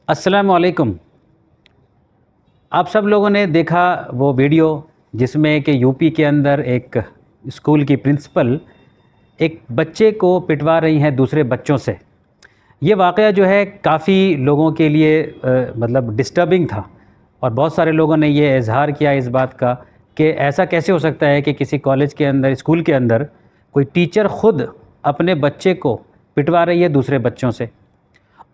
अस्सलामु अलैकुम। आप सब लोगों ने देखा वो वीडियो जिसमें कि यूपी के अंदर एक स्कूल की प्रिंसिपल एक बच्चे को पिटवा रही हैं दूसरे बच्चों से। ये वाक़या जो है काफ़ी लोगों के लिए मतलब डिस्टर्बिंग था और बहुत सारे लोगों ने ये इज़हार किया इस बात का कि ऐसा कैसे हो सकता है कि किसी कॉलेज के अंदर, स्कूल के अंदर कोई टीचर ख़ुद अपने बच्चे को पिटवा रही है दूसरे बच्चों से।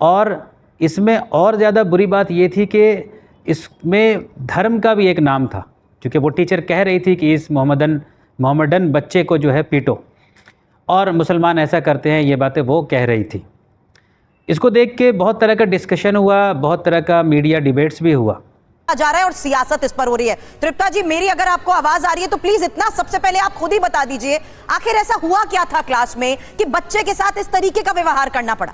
और इसमें और ज़्यादा बुरी बात ये थी कि इसमें धर्म का भी एक नाम था, क्योंकि वो टीचर कह रही थी कि इस मोहम्मदन बच्चे को जो है पीटो, और मुसलमान ऐसा करते हैं, ये बातें वो कह रही थी। इसको देख के बहुत तरह का डिस्कशन हुआ, बहुत तरह का मीडिया डिबेट्स भी हुआ जा रहा है और सियासत इस पर हो रही है। तृप्ता जी, मेरी अगर आपको आवाज आ रही है तो प्लीज इतना सबसे पहले आप खुद ही बता दीजिए, आखिर ऐसा हुआ क्या था क्लास में कि बच्चे के साथ इस तरीके का व्यवहार करना पड़ा?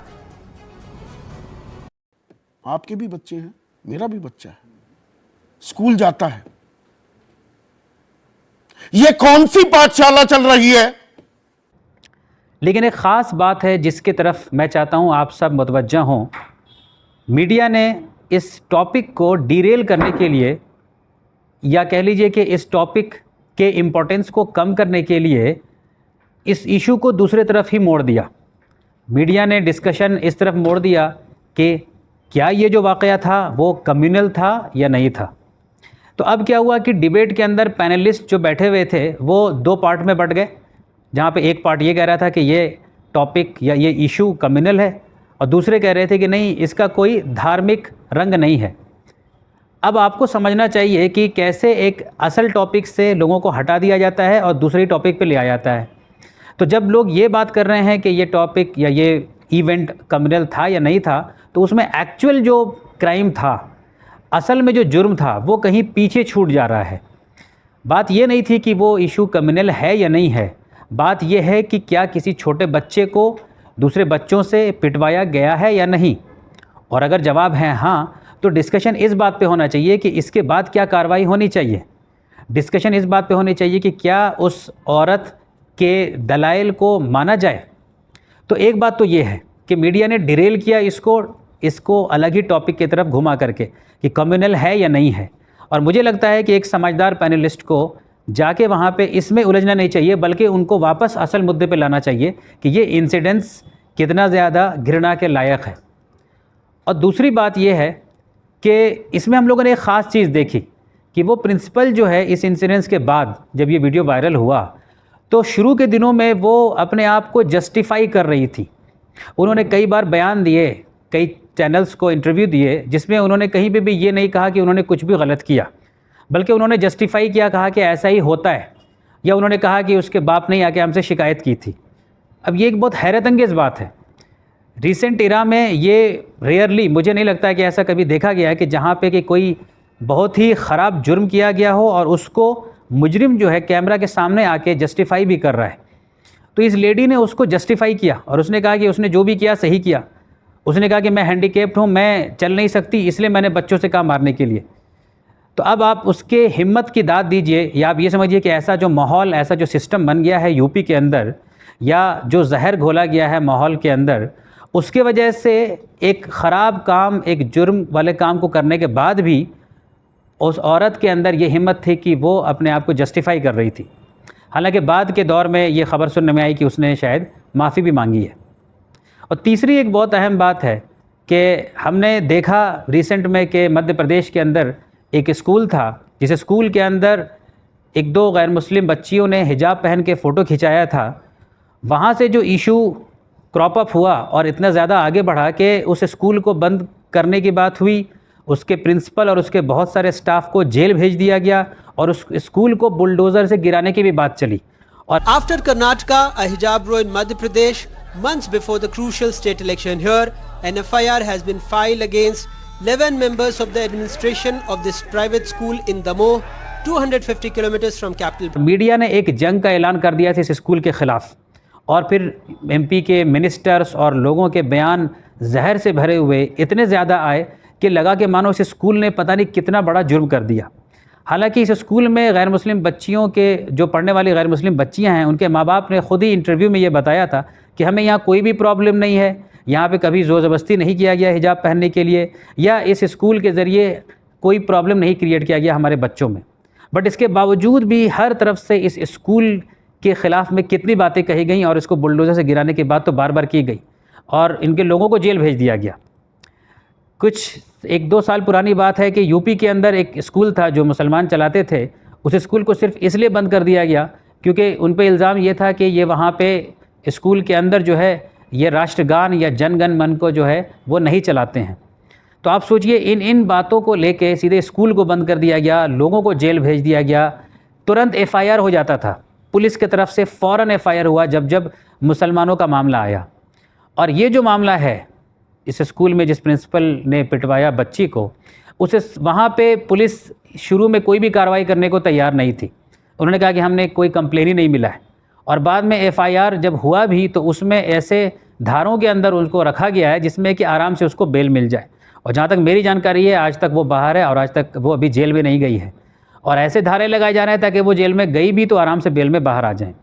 आपके भी बच्चे हैं, मेरा भी बच्चा है, स्कूल जाता है। ये कौन सी पाठशाला चल रही है? लेकिन एक ख़ास बात है जिसकी तरफ मैं चाहता हूँ आप सब मुतवज्जा हों। मीडिया ने इस टॉपिक को डिरेल करने के लिए, या कह लीजिए कि इस टॉपिक के इम्पोर्टेंस को कम करने के लिए, इस इशू को दूसरे तरफ ही मोड़ दिया। मीडिया ने डिस्कशन इस तरफ मोड़ दिया कि क्या ये जो वाक़या था वो कम्युनल था या नहीं था। तो अब क्या हुआ कि डिबेट के अंदर पैनलिस्ट जो बैठे हुए थे वो दो पार्ट में बट गए, जहाँ पे एक पार्ट ये कह रहा था कि ये टॉपिक या ये इशू कम्युनल है, और दूसरे कह रहे थे कि नहीं, इसका कोई धार्मिक रंग नहीं है। अब आपको समझना चाहिए कि कैसे एक असल टॉपिक से लोगों को हटा दिया जाता है और दूसरी टॉपिक पे ले आया जाता है। तो जब लोग ये बात कर रहे हैं कि ये टॉपिक या ये इवेंट कम्युनल था या नहीं था, तो उसमें एक्चुअल जो क्राइम था, असल में जो जुर्म था, वो कहीं पीछे छूट जा रहा है। बात ये नहीं थी कि वो इशू कम्युनल है या नहीं है, बात यह है कि क्या किसी छोटे बच्चे को दूसरे बच्चों से पिटवाया गया है या नहीं। और अगर जवाब है हाँ, तो डिस्कशन इस बात पे होना चाहिए कि इसके बाद क्या कार्रवाई होनी चाहिए। डिस्कशन इस बात पे होनी चाहिए कि क्या उस औरत के दलाइल को माना जाए। तो एक बात तो ये है कि मीडिया ने डिरेल किया इसको अलग ही टॉपिक की तरफ घुमा करके कि कम्युनल है या नहीं है। और मुझे लगता है कि एक समझदार पैनलिस्ट को जाके वहाँ पे इसमें उलझना नहीं चाहिए, बल्कि उनको वापस असल मुद्दे पे लाना चाहिए कि ये इंसिडेंट्स कितना ज़्यादा घृणा के लायक है। और दूसरी बात ये है कि इसमें हम लोगों ने एक ख़ास चीज़ देखी कि वो प्रिंसिपल जो है, इस इंसिडेंट्स के बाद जब ये वीडियो वायरल हुआ, तो शुरू के दिनों में वो अपने आप को जस्टिफाई कर रही थी। उन्होंने कई बार बयान दिए, कई चैनल्स को इंटरव्यू दिए, जिसमें उन्होंने कहीं पे भी ये नहीं कहा कि उन्होंने कुछ भी गलत किया, बल्कि उन्होंने जस्टिफाई किया, कहा कि ऐसा ही होता है, या उन्होंने कहा कि उसके बाप ने आके हमसे शिकायत की थी। अब ये एक बहुत हैरत अंगेज़ बात है। रिसेंट इरा में ये रेयरली, मुझे नहीं लगता है कि ऐसा कभी देखा गया है कि जहाँ पे कि कोई बहुत ही ख़राब जुर्म किया गया हो और उसको मुजरिम जो है कैमरा के सामने आके जस्टिफाई भी कर रहा है। तो इस लेडी ने उसको जस्टिफाई किया और उसने कहा कि उसने जो भी किया सही किया। उसने कहा कि मैं हैंडीकेप्ड हूँ, मैं चल नहीं सकती, इसलिए मैंने बच्चों से कहा मारने के लिए। तो अब आप उसके हिम्मत की दाद दीजिए, या आप ये समझिए कि ऐसा जो माहौल, ऐसा जो सिस्टम बन गया है यूपी के अंदर, या जो जहर घोला गया है माहौल के अंदर, उसके वजह से एक ख़राब काम, एक जुर्म वाले काम को करने के बाद भी उस औरत के अंदर ये हिम्मत थी कि वो अपने आप को जस्टिफाई कर रही थी। हालांकि बाद के दौर में ये ख़बर सुनने में आई कि उसने शायद माफ़ी भी मांगी है। और तीसरी एक बहुत अहम बात है कि हमने देखा रिसेंट में कि मध्य प्रदेश के अंदर एक स्कूल था, जिस स्कूल के अंदर एक दो गैर मुस्लिम बच्चियों ने हिजाब पहन के फ़ोटो खिंचाया था। वहाँ से जो इशू क्रॉप अप हुआ और इतना ज़्यादा आगे बढ़ा कि उस स्कूल को बंद करने की बात हुई, उसके प्रिंसिपल और उसके बहुत सारे स्टाफ को जेल भेज दिया गया और उस स्कूल को बुलडोज़र से गिराने की भी बात चली। और after Karnataka, a hijab row in Madhya Pradesh, months before the crucial state election here, an FIR has been filed against 11 members of the administration of this private school in Damoh, 250 kilometers from capital. Media ने एक जंग का ऐलान कर दिया था इस school के ख़िलाफ़, और फिर एमपी के मिनिस्टर्स और लोगों के बयान जहर से भरे हुए इतने ज़्यादा आए कि लगा कि मानो इस स्कूल ने पता नहीं कितना बड़ा जुर्म कर दिया। हालांकि इस स्कूल में गैर मुस्लिम बच्चियों के, जो पढ़ने वाली गैर मुस्लिम बच्चियां हैं, उनके माँ बाप ने ख़ुद ही इंटरव्यू में ये बताया था कि हमें यहाँ कोई भी प्रॉब्लम नहीं है, यहाँ पे कभी ज़ोर ज़बरदस्ती नहीं किया गया हिजाब पहनने के लिए, या इस स्कूल के ज़रिए कोई प्रॉब्लम नहीं क्रिएट किया गया हमारे बच्चों में। बट इसके बावजूद भी हर तरफ से इस स्कूल के ख़िलाफ़ में कितनी बातें कही गई और इसको बुलडोज़र से गिराने की बात तो बार बार की गई और इनके लोगों को जेल भेज दिया गया। कुछ 1-2 साल पुरानी बात है कि यूपी के अंदर एक स्कूल था जो मुसलमान चलाते थे, उस स्कूल को सिर्फ इसलिए बंद कर दिया गया क्योंकि उन पे इल्ज़ाम ये था कि ये वहाँ पे स्कूल के अंदर जो है ये राष्ट्रगान या जनगण मन को जो है वो नहीं चलाते हैं। तो आप सोचिए, इन बातों को लेके सीधे स्कूल को बंद कर दिया गया, लोगों को जेल भेज दिया गया। तुरंत FIR हो जाता था, पुलिस की तरफ से फ़ौरन FIR हुआ जब मुसलमानों का मामला आया। और ये जो मामला है इस स्कूल में जिस प्रिंसिपल ने पिटवाया बच्ची को, उसे वहाँ पे पुलिस शुरू में कोई भी कार्रवाई करने को तैयार नहीं थी। उन्होंने कहा कि हमने कोई कंप्लेन ही नहीं मिला है। और बाद में FIR जब हुआ भी तो उसमें ऐसे धारों के अंदर उनको रखा गया है जिसमें कि आराम से उसको बेल मिल जाए। और जहाँ तक मेरी जानकारी है आज तक वो बाहर है और आज तक वो अभी जेल में नहीं गई है। और ऐसे धारे लगाए जा रहे हैं ताकि वो जेल में गई भी तो आराम से बेल में बाहर आ जाएं।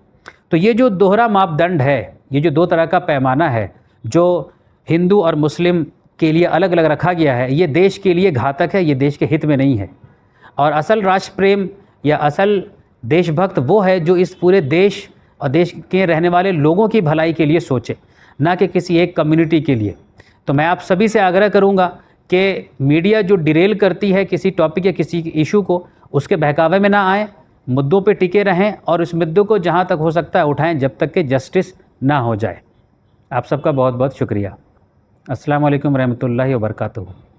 तो ये जो दोहरा मापदंड है, ये जो 2 तरह का पैमाना है जो हिंदू और मुस्लिम के लिए अलग अलग रखा गया है, ये देश के लिए घातक है, ये देश के हित में नहीं है। और असल राष्ट्र प्रेम या असल देशभक्त वो है जो इस पूरे देश और देश के रहने वाले लोगों की भलाई के लिए सोचे, ना कि किसी एक कम्युनिटी के लिए। तो मैं आप सभी से आग्रह करूँगा कि मीडिया जो डिरेल करती है किसी टॉपिक या किसी इशू को, उसके बहकावे में ना आए, मुद्दों पे टिके रहें और उस मुद्दों को जहाँ तक हो सकता है उठाएं जब तक कि जस्टिस ना हो जाए। आप सबका बहुत बहुत शुक्रिया। अस्सलाम वालेकुम रहमतुल्लाहि व बरकातुहू।